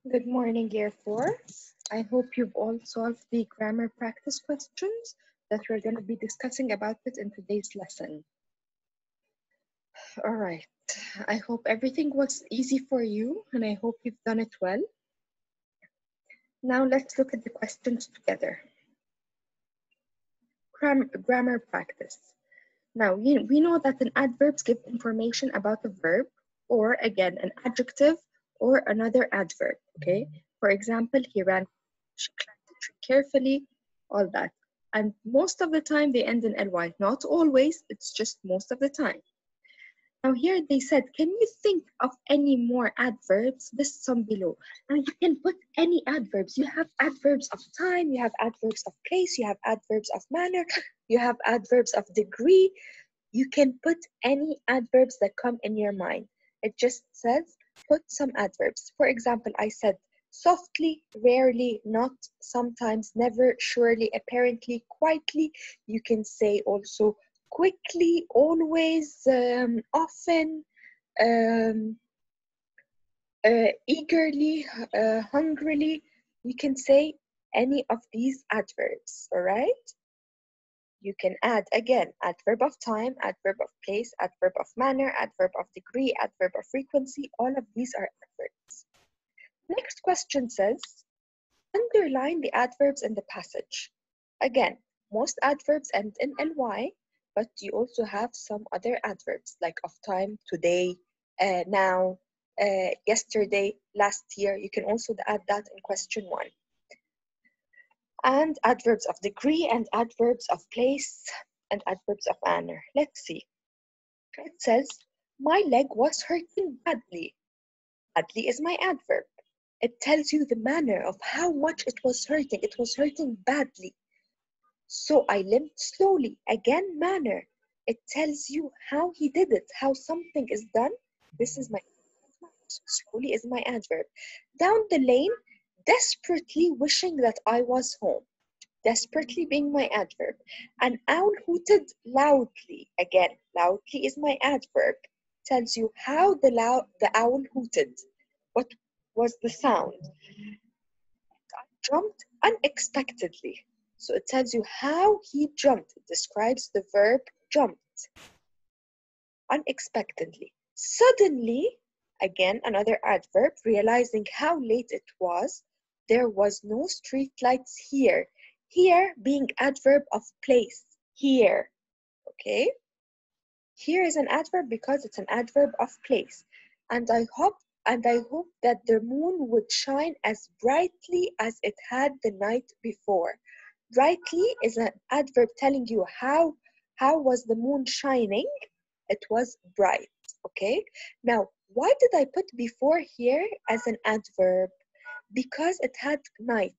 Good morning, Year 4. I hope you've all solved the grammar practice questions that we're going to be discussing about it in today's lesson. All right. I hope everything was easy for you, and I hope you've done it well. Now let's look at the questions together. Grammar practice. Now, we know that an adverbs give information about a verb, or again, an adjective or another adverb, okay? For example, he ran, she climbed the tree carefully, all that. And most of the time they end in ly. Not always, it's just most of the time. Now here they said, can you think of any more adverbs? List some below. Now you can put any adverbs. You have adverbs of time, you have adverbs of place, you have adverbs of manner, you have adverbs of degree. You can put any adverbs that come in your mind. It just says, put some adverbs. For example, I said, softly, rarely, not, sometimes, never, surely, apparently, quietly. You can say also quickly, always, often, eagerly, hungrily. You can say any of these adverbs, all right? You can add again adverb of time, adverb of place, adverb of manner, adverb of degree, adverb of frequency. All of these are adverbs. Next question says, underline the adverbs in the passage. Again, most adverbs end in ly, but you also have some other adverbs like of time, today, now, yesterday, last year. You can also add that in question 1. And adverbs of degree and adverbs of place and adverbs of manner. Let's see. It says, my leg was hurting badly. Badly is my adverb. It tells you the manner of how much it was hurting. It was hurting badly. So I limped slowly. Again, manner. It tells you how he did it, how something is done. This is my adverb. Slowly is my adverb. Down the lane, desperately wishing that I was home. Desperately being my adverb. An owl hooted loudly. Again, loudly is my adverb. Tells you how the owl hooted. What was the sound? I jumped unexpectedly. So it tells you how he jumped. It describes the verb jumped. Unexpectedly. Suddenly, again, another adverb, realizing how late it was. There was no street lights here. Here being adverb of place. Here. Okay? Here is an adverb because it's an adverb of place. And I hope that the moon would shine as brightly as it had the night before. Brightly is an adverb telling you how was the moon shining. It was bright. Okay? Now, why did I put before here as an adverb? Because it had night.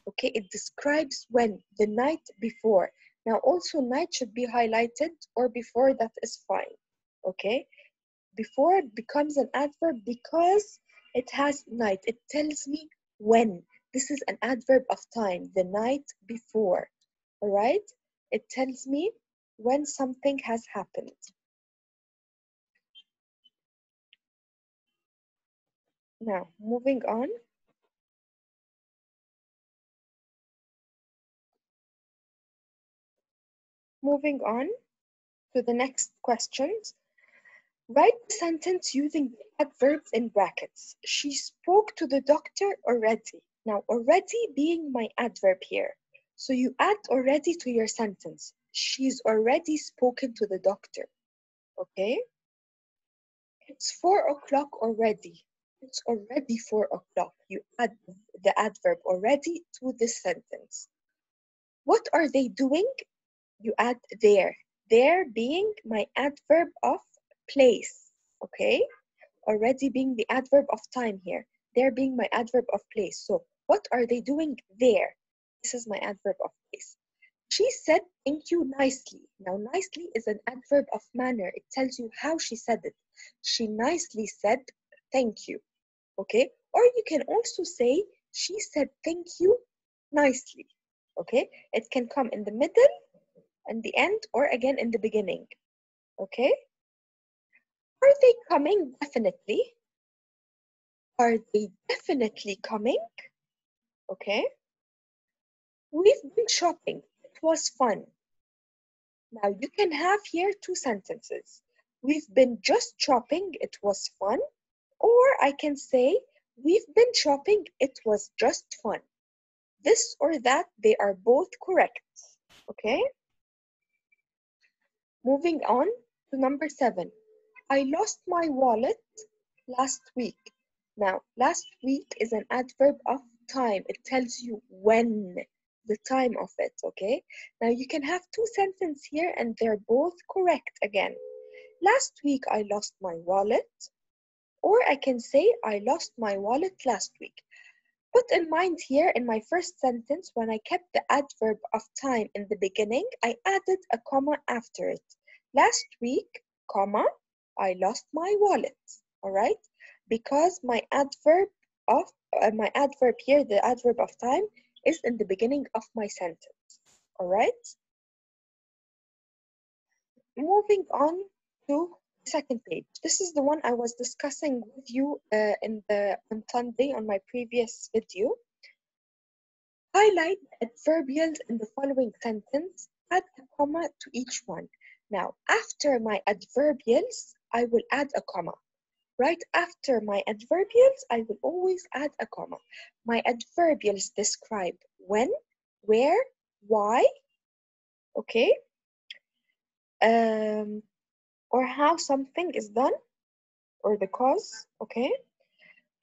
Okay, it describes when, the night before. Now also night should be highlighted, or before, that is fine. Okay, before becomes an adverb because it has night. It tells me when. This is an adverb of time, the night before. All right, it tells me when something has happened. Now moving on. Moving on to the next questions. Write the sentence using the adverbs in brackets. She spoke to the doctor already. Now, already being my adverb here. So you add already to your sentence. She's already spoken to the doctor. Okay? It's 4 o'clock already. It's already 4 o'clock. You add the adverb already to this sentence. What are they doing? You add there. There being my adverb of place. Okay? Already being the adverb of time here. There being my adverb of place. So what are they doing there? This is my adverb of place. She said thank you nicely. Now nicely is an adverb of manner. It tells you how she said it. She nicely said thank you. Okay? Or you can also say she said thank you nicely. Okay? It can come in the middle, in the end, or again in the beginning. Okay? Are they coming? Definitely. Are they definitely coming? Okay. We've been shopping. It was fun. Now you can have here two sentences. We've been just shopping. It was fun. Or I can say, we've been shopping. It was just fun. This or that, they are both correct. Okay. Moving on to number 7. I lost my wallet last week. Now, last week is an adverb of time. It tells you when, the time of it, okay? Now, you can have two sentences here and they're both correct again. Last week, I lost my wallet. Or I can say, I lost my wallet last week. Put in mind here in my first sentence, when I kept the adverb of time in the beginning, I added a comma after it. Last week, comma, I lost my wallet. All right? Because my adverb here, the adverb of time, is in the beginning of my sentence. All right? Moving on to the second page. This is the one I was discussing with you on Sunday on my previous video. Highlight adverbials in the following sentence. Add a comma to each one. Now, after my adverbials, I will add a comma. Right after my adverbials, I will always add a comma. My adverbials describe when, where, why, okay, or how something is done, or the cause, okay.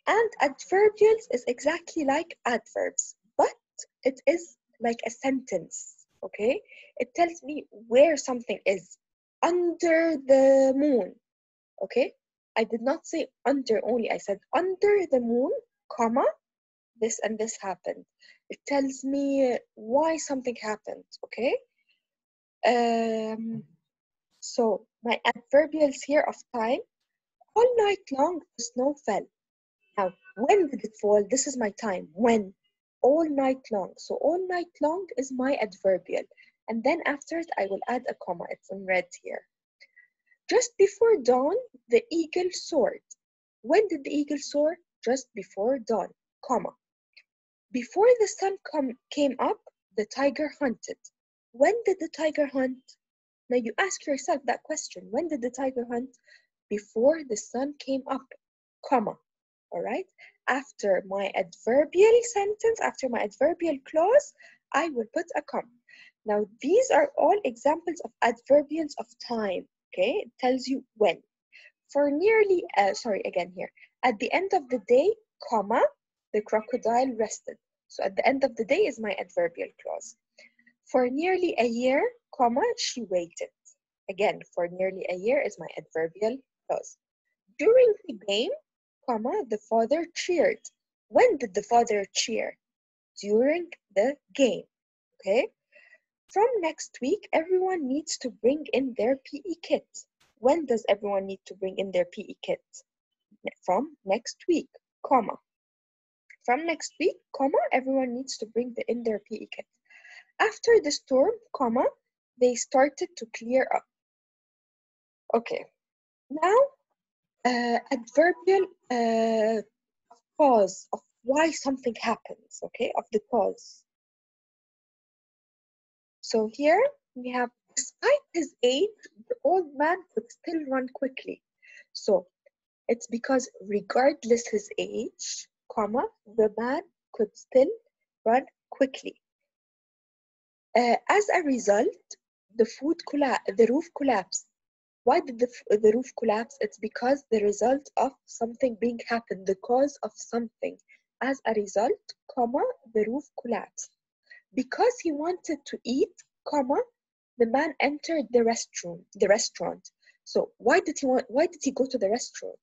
And adverbials is exactly like adverbs, but it is like a sentence, okay? It tells me where something is. Under the moon, okay? I did not say under only. I said under the moon, comma, this and this happened. It tells me why something happened, okay? So my adverbials here of time, all night long the snow fell. Now, when did it fall? This is my time. When? All night long. So all night long is my adverbial. And then after it, I will add a comma. It's in red here. Just before dawn, the eagle soared. When did the eagle soar? Just before dawn, comma. Before the sun came up, the tiger hunted. When did the tiger hunt? Now you ask yourself that question. When did the tiger hunt? Before the sun came up, comma. All right. After my adverbial sentence, after my adverbial clause, I will put a comma. Now, these are all examples of adverbials of time. Okay, it tells you when. For nearly, again here. At the end of the day, comma, the crocodile rested. So at the end of the day is my adverbial clause. For nearly a year, comma, she waited. Again, for nearly a year is my adverbial clause. During the game, comma, the father cheered. When did the father cheer? During the game, okay? From next week, everyone needs to bring in their PE kit. When does everyone need to bring in their PE kit? From next week, comma. From next week, comma, everyone needs to bring in their PE kit. After the storm, comma, they started to clear up. Okay, now adverbial cause of why something happens, okay, of the cause. So here we have, despite his age, the old man could still run quickly. So it's because regardless his age, comma, the man could still run quickly. As a result, the roof collapsed. Why did the roof collapse? It's because the result of something being happened, the cause of something. As a result, comma, the roof collapsed. Because he wanted to eat, comma, the man entered the restaurant. So why did he go to the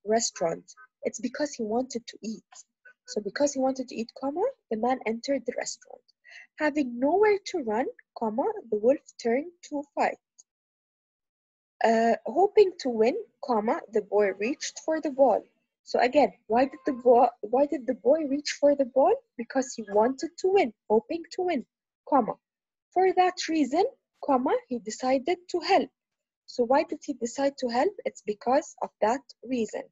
restaurant? It's because he wanted to eat. So because he wanted to eat, comma, the man entered the restaurant. Having nowhere to run, comma, the wolf turned to fight. Hoping to win, comma, the boy reached for the ball. So again, why did the boy reach for the ball? Because he wanted to win, hoping to win, comma. For that reason, comma, he decided to help. So why did he decide to help? It's because of that reason.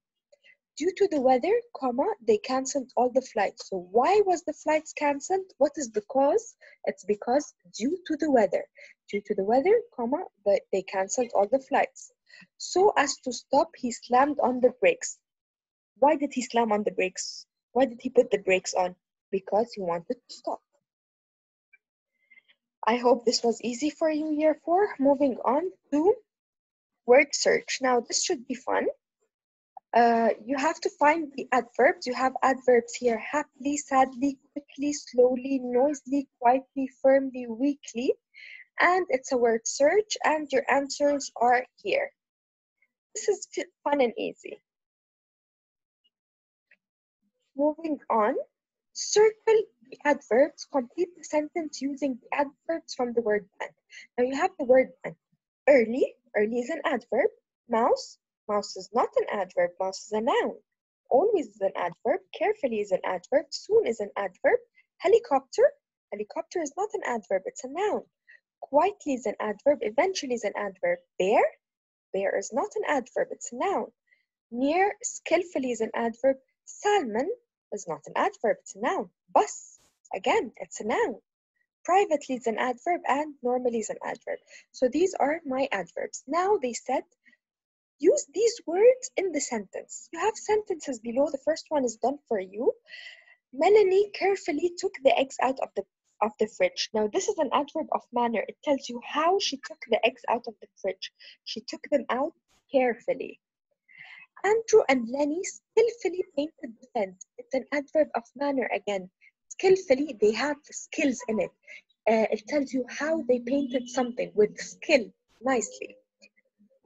Due to the weather, comma, they cancelled all the flights. So why was the flights cancelled? What is the cause? It's because due to the weather. Due to the weather, comma, they cancelled all the flights. So as to stop, he slammed on the brakes. Why did he slam on the brakes? Why did he put the brakes on? Because he wanted to stop. I hope this was easy for you, year 4. Moving on to word search. Now, this should be fun. You have to find the adverbs. You have adverbs here: happily, sadly, quickly, slowly, noisily, quietly, firmly, weakly. And it's a word search, and your answers are here. This is fun and easy. Moving on, circle the adverbs. Complete the sentence using the adverbs from the word bank. Now you have the word bank. Early, early is an adverb. Mouse, mouse is not an adverb. Mouse is a noun. Always is an adverb. Carefully is an adverb. Soon is an adverb. Helicopter, helicopter is not an adverb. It's a noun. Quietly is an adverb. Eventually is an adverb. Bear, bear is not an adverb. It's a noun. Near, skillfully is an adverb. Salmon is not an adverb. It's a noun. Bus, again, it's a noun. Privately is an adverb, and normally is an adverb. So these are my adverbs. Now they said, use these words in the sentence. You have sentences below. The first one is done for you. Melanie carefully took the eggs out of the fridge. Now this is an adverb of manner. It tells you how she took the eggs out of the fridge. She took them out carefully. Andrew and Lenny skillfully painted the fence. It's an adverb of manner again. Skillfully, they have skills in it. It tells you how they painted something with skill, nicely.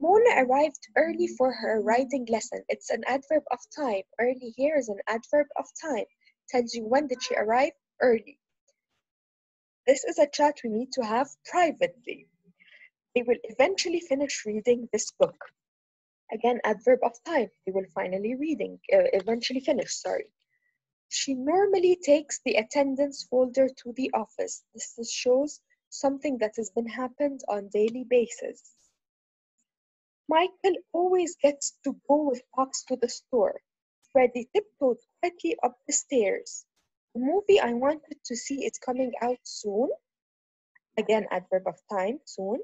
Mona arrived early for her riding lesson. It's an adverb of time. Early here is an adverb of time. Tells you when did she arrive? Early. This is a chat we need to have privately. They will eventually finish reading this book. Again, adverb of time. They will eventually finish, sorry. She normally takes the attendance folder to the office. This shows something that has been happened on daily basis. Michael always gets to go with Pops to the store. Freddie tiptoed quietly up the stairs. The movie I wanted to see is coming out soon. Again, adverb of time, soon.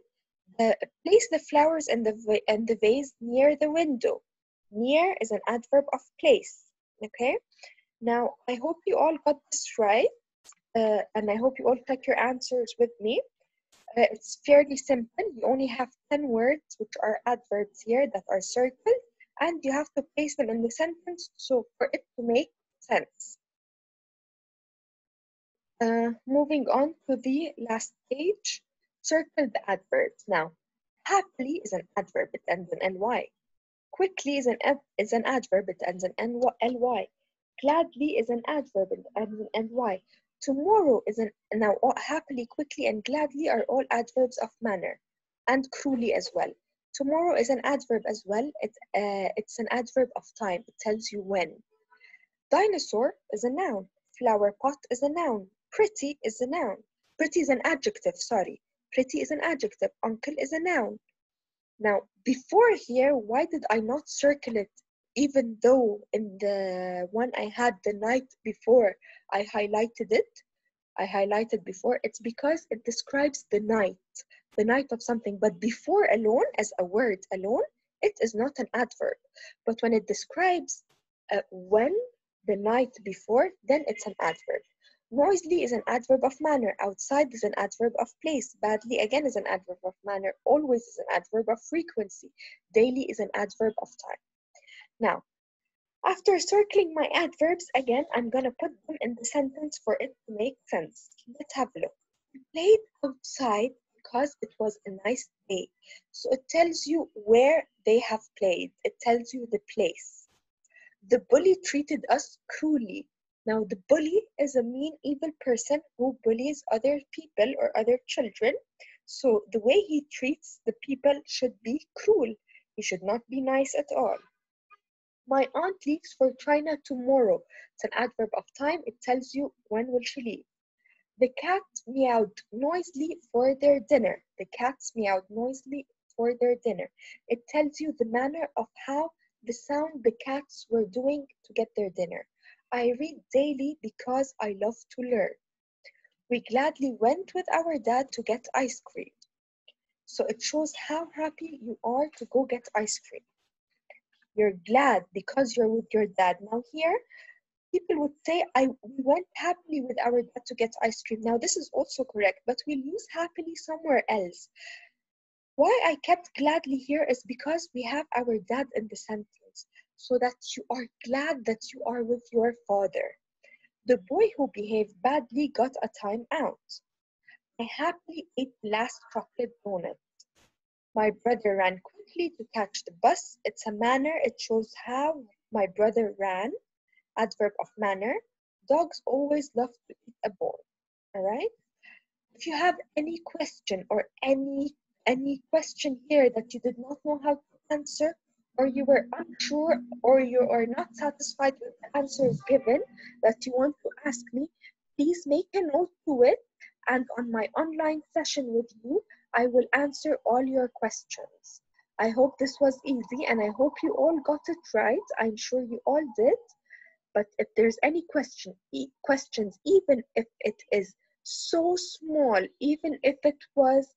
Place the flowers and the vase near the window. Near is an adverb of place. Okay? Now, I hope you all got this right, and I hope you all check your answers with me. It's fairly simple. You only have 10 words, which are adverbs here that are circled, and you have to place them in the sentence so for it to make sense. Moving on to the last page, circle the adverbs. Now, happily is an adverb, it ends in ly. Quickly is an adverb, it ends in ly. Gladly is an adverb, it ends in ly. Tomorrow is now happily, quickly, and gladly are all adverbs of manner, and cruelly as well. Tomorrow is an adverb as well. It's an adverb of time. It tells you when. Dinosaur is a noun. Flower pot is a noun. Pretty is a noun. Pretty is an adjective, sorry. Pretty is an adjective. Uncle is a noun. Now, before here, why did I not circle it? Even though in the one I had the night before, I highlighted it. I highlighted before. It's because it describes the night of something. But before alone, as a word alone, it is not an adverb. But when it describes when, the night before, then it's an adverb. Noisily is an adverb of manner. Outside is an adverb of place. Badly, again, is an adverb of manner. Always is an adverb of frequency. Daily is an adverb of time. Now, after circling my adverbs, again, I'm going to put them in the sentence for it to make sense. Let's have a look. We played outside because it was a nice day. So it tells you where they have played. It tells you the place. The bully treated us cruelly. Now, the bully is a mean, evil person who bullies other people or other children. So the way he treats the people should be cruel. He should not be nice at all. My aunt leaves for China tomorrow. It's an adverb of time. It tells you when will she leave. The cats meowed noisily for their dinner. The cats meowed noisily for their dinner. It tells you the manner of how the sound the cats were doing to get their dinner. I read daily because I love to learn. We gladly went with our dad to get ice cream. So it shows how happy you are to go get ice cream. You're glad because you're with your dad. Now here, people would say, we went happily with our dad to get ice cream. Now this is also correct, but we'll use happily somewhere else. Why I kept gladly here is because we have our dad in the sentence, so that you are glad that you are with your father. The boy who behaved badly got a time out. I happily ate the last chocolate donut. My brother ran quickly to catch the bus. It's a manner. It shows how my brother ran. Adverb of manner. Dogs always love to eat a bone. All right? If you have any question or any question here that you did not know how to answer, or you were unsure, or you are not satisfied with the answers given that you want to ask me, please make a note to it, and on my online session with you, I will answer all your questions. I hope this was easy, and I hope you all got it right. I'm sure you all did. But if there's any questions, even if it is so small, even if it was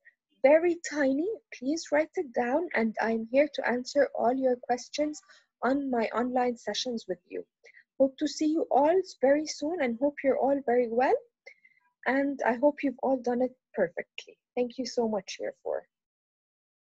very tiny, please write it down, and I'm here to answer all your questions on my online sessions with you. Hope to see you all very soon, and hope you're all very well, and I hope you've all done it perfectly. Thank you so much here for.